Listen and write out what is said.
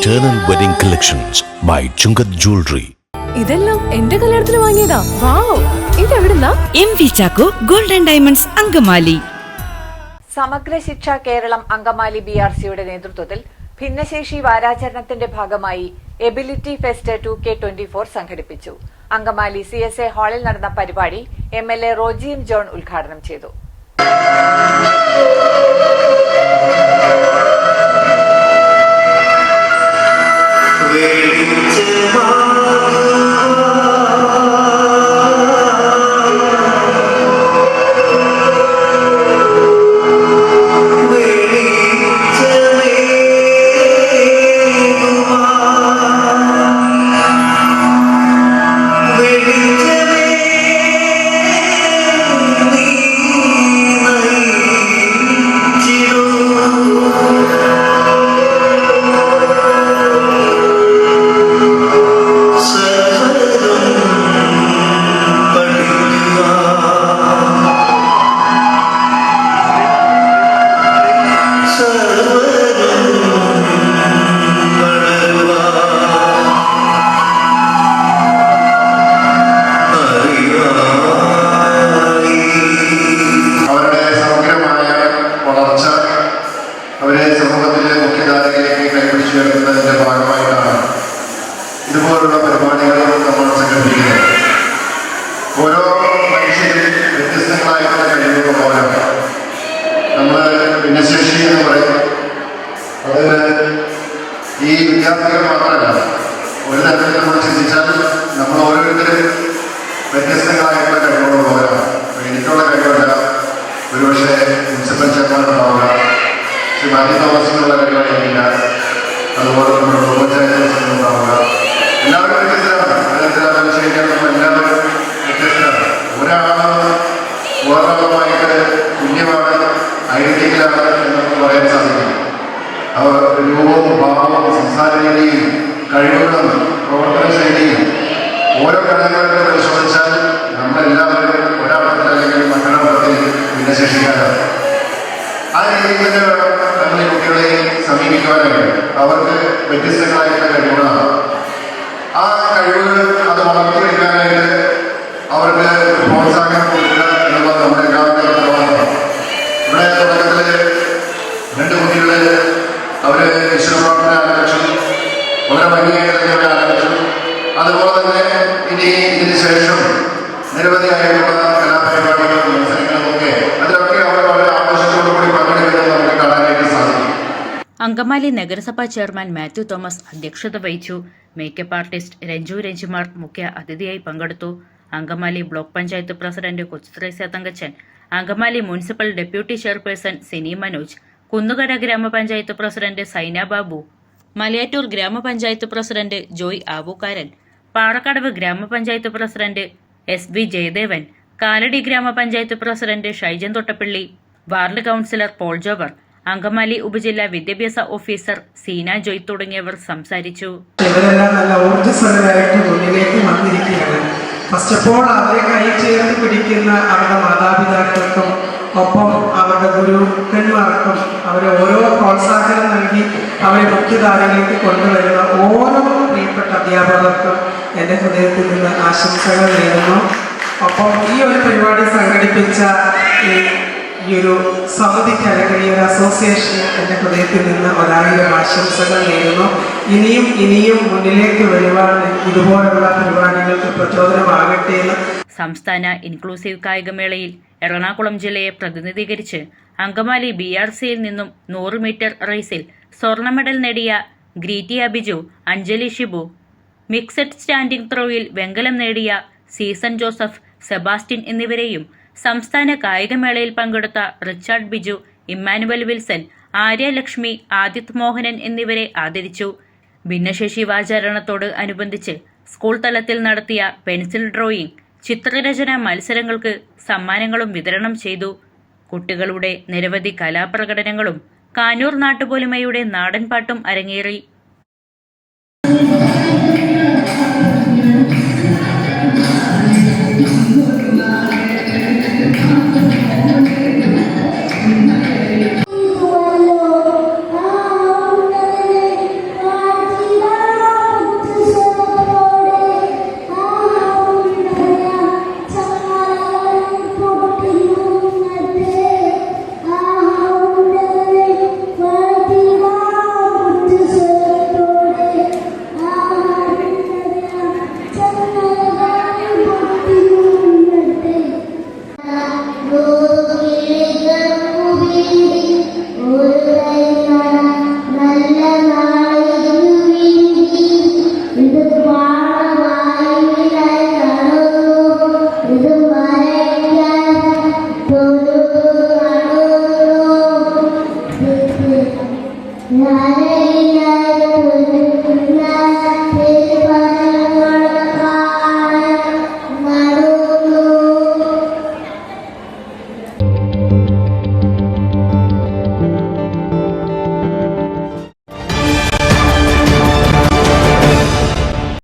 Eternal Wedding Collections by Chungat Jewelry. ഇതെല്ലാം എന്റെ കല്യാണത്തിന് വാങ്ങിയതാ. വാവ്, ഇതെവിടുന്നാ? MV Chacko golden diamonds Angamaly. സമഗ്ര ശിക്ഷ കേരളം അങ്കമാലി BRCയുടെ നേതൃത്വത്തിൽ ഭിന്നശേഷി വാരാചരണത്തിന്റെ ഭാഗമായി എബിലിറ്റി ഫെസ്റ്റ് 2K24 സംഘടിപ്പിച്ചു. അങ്കമാലി CSA ഹാളിൽ നടന്ന പരിപാടി MLA റോജി എം ജോൺ ഉദ്ഘാടനം ചെയ്തു. ിന്റെ ഭാഗമായിട്ടാണ് ഇതുപോലുള്ള പരിപാടികൾ നമ്മൾ സംഘടിപ്പിക്കുന്നത്. ഓരോ മനുഷ്യരും വ്യത്യസ്തങ്ങളായിട്ടുള്ള കഴിവുകൾ പോലെ നമ്മൾ ഭിന്നശേഷി എന്ന് പറയും. അത് ഈ വിദ്യാർത്ഥികൾ മാത്രമല്ല, ഒരു തരത്തിൽ നമ്മൾ ചിന്തിച്ചാൽ നമ്മൾ ഓരോരുത്തരും വ്യത്യസ്തങ്ങളായിട്ടുള്ള കഴിവുകളുള്ളവരാണ്. എനിക്കുള്ള കഴിവല്ല ഒരുപക്ഷെ മുനിസിപ്പൽ ചെയർമാൻ ഉണ്ടാവുക, ശ്രീ മാത്യു തോമസിനുള്ള കഴിവായിരിക്കില്ല, അതുപോലെ നമ്മുടെ പഞ്ചായത്ത് പ്രസിഡന്റ് ഉണ്ടാവുക. എല്ലാവരും വ്യത്യസ്തരാണ്. അതിനകത്ത് ആലോചിക്കാൻ നമ്മൾ എല്ലാവരും വ്യത്യസ്തരാണ്. ഒരാളാണ് വേറൊരാളുമായിട്ട് തുല്യമാണ്, ഐഡന്റിക്കലാണ് എന്ന് നമുക്ക് പറയാൻ സാധിക്കും. അവർ രൂപവും ഭാവവും സംസാര രീതിയും കഴിവുകളും പ്രവർത്തന ശൈലിയും ഓരോ ഘടകങ്ങളെ പരിശോധിച്ചാൽ നമ്മളെല്ലാവരും ഒരർത്ഥത്തിൽ അല്ലെങ്കിൽ മറ്റൊരർത്ഥത്തിൽ ഭിന്നശേഷിക്കാരാണ്. ആ രീതിയിൽ തന്നെ വേണം നമ്മൾ ഈ കുട്ടികളെ സമീപിക്കുവാനായിട്ട്. അവർക്ക് വ്യത്യസ്തങ്ങളായിട്ടുള്ള കഴിവുകളാണ്. ആ കഴിവുകൾ അത് വളർത്തിയെടുക്കാനായിട്ട് അവർക്ക് പ്രോത്സാഹനം കൊടുക്കുക എന്നുള്ളത് നമ്മുടെ എല്ലാവരുടെയും ഉത്തരവാദിത്തമാണ്. ഇവിടെ തുടക്കത്തിൽ 2 കുട്ടികൾ അവര് ഈശ്വരപ്രാർത്ഥന ആരംഭിച്ചു, വളരെ ഭംഗിയായിട്ട് ആരംഭിച്ചു. അതുപോലെ തന്നെ ഇനി ഇതിന് ശേഷം നിരവധിയായിട്ടുള്ള കലാപരിപാടികളും മത്സരങ്ങളും ഒക്കെ അതിലൊക്കെ അവർ വളരെ ആഘോഷത്തോടുകൂടി പങ്കെടുക്കുന്നത് നമുക്ക് കാണാനായിട്ട് സാധിക്കും. അങ്കമാലി നഗരസഭാ ചെയർമാൻ മാത്യു തോമസ് അധ്യക്ഷത വഹിച്ചു. മേക്കപ്പ് ആർട്ടിസ്റ്റ് രഞ്ജു രഞ്ജിമാർ മുഖ്യ അതിഥിയായി പങ്കെടുത്തു. Angamaly block panchayat president Kochuthresia Thankachan, Angamaly municipal deputy chairperson Sini Manoj, Kunnukara ഗ്രാമപഞ്ചായത്ത് പ്രസിഡന്റ് സൈന ബാബു, മലയാറ്റൂർ ഗ്രാമപഞ്ചായത്ത് പ്രസിഡന്റ് ജോയ് ആവൂക്കാരൻ, പാറക്കടവ് ഗ്രാമപഞ്ചായത്ത് പ്രസിഡന്റ് SB ജയദേവൻ, കാലടി ഗ്രാമപഞ്ചായത്ത് president Shaijan Thottappally, ward councillor Paul Jober, Angamaly ഉപജില്ലാ വിദ്യാഭ്യാസ ഓഫീസർ സീന ജോയ് തുടങ്ങിയവർ സംസാരിച്ചു. ഇവരെല്ലാം നല്ല ഊർജ്ജസ്വലരായിട്ട് മുന്നിലേക്ക് വന്നിരിക്കുകയാണ്. ഫസ്റ്റ് ഓഫ് ഓൾ അവരെ കൈ ചേർത്ത് പിടിക്കുന്ന അവരുടെ മാതാപിതാക്കൾക്കും ഒപ്പം അവരുടെ ഗുരുക്കന്മാർക്കും അവരെ ഓരോ പ്രോത്സാഹനം നൽകി അവരെ മുഖ്യധാരയിലേക്ക് കൊണ്ടുവരുന്ന ഓരോ പ്രിയപ്പെട്ട അധ്യാപകർക്കും എൻ്റെ ഹൃദയത്തിൽ നിന്ന് ആശംസകൾ നേരുന്നു. ഒപ്പം ഈ ഒരു പരിപാടി സംഘടിപ്പിച്ച ഈ ഒരു സമിതിക്ക് അല്ലെങ്കിൽ ഈ ഒരു അസോസിയേഷന് എൻ്റെ ഹൃദയത്തിൽ നിന്ന് 1000 ആശംസകൾ നേരുന്നു. ഇനിയും മുന്നിലേക്ക് വരുവാൻ ഇതുപോലുള്ള പരിപാടികൾക്ക് പ്രചോദനമാകട്ടെ എന്ന്. സംസ്ഥാന ഇൻക്ലൂസീവ് കായികമേളയിൽ എറണാകുളം ജില്ലയെ പ്രതിനിധീകരിച്ച് അങ്കമാലി BRCയിൽ നിന്നും 100 മീറ്റർ റേസിൽ സ്വർണ്ണ മെഡൽ നേടിയ ഗ്രീറ്റിയ ബിജു, അഞ്ജലി ഷിബു, മിക്സഡ് സ്റ്റാൻഡിംഗ് ത്രോയിൽ വെങ്കലം നേടിയ സീസൺ ജോസഫ്, സെബാസ്റ്റ്യൻ എന്നിവരെയും സംസ്ഥാന കായികമേളയിൽ പങ്കെടുത്ത Richard Biju, Emmanuel Wilson, Arya Lakshmi, Adith Mohanan എന്നിവരെ ആദരിച്ചു. ഭിന്നശേഷി വാരാചരണത്തോട് അനുബന്ധിച്ച് സ്കൂൾ തലത്തിൽ നടത്തിയ പെൻസിൽ ഡ്രോയിംഗ്, ചിത്രരചന മത്സരങ്ങൾക്ക് സമ്മാനങ്ങളും വിതരണം ചെയ്തു. കുട്ടികളുടെ നിരവധി കലാപ്രകടനങ്ങളും കാനൂർ നാട്ടുപോലിമയുടെ നാടൻപാട്ടും അരങ്ങേറി.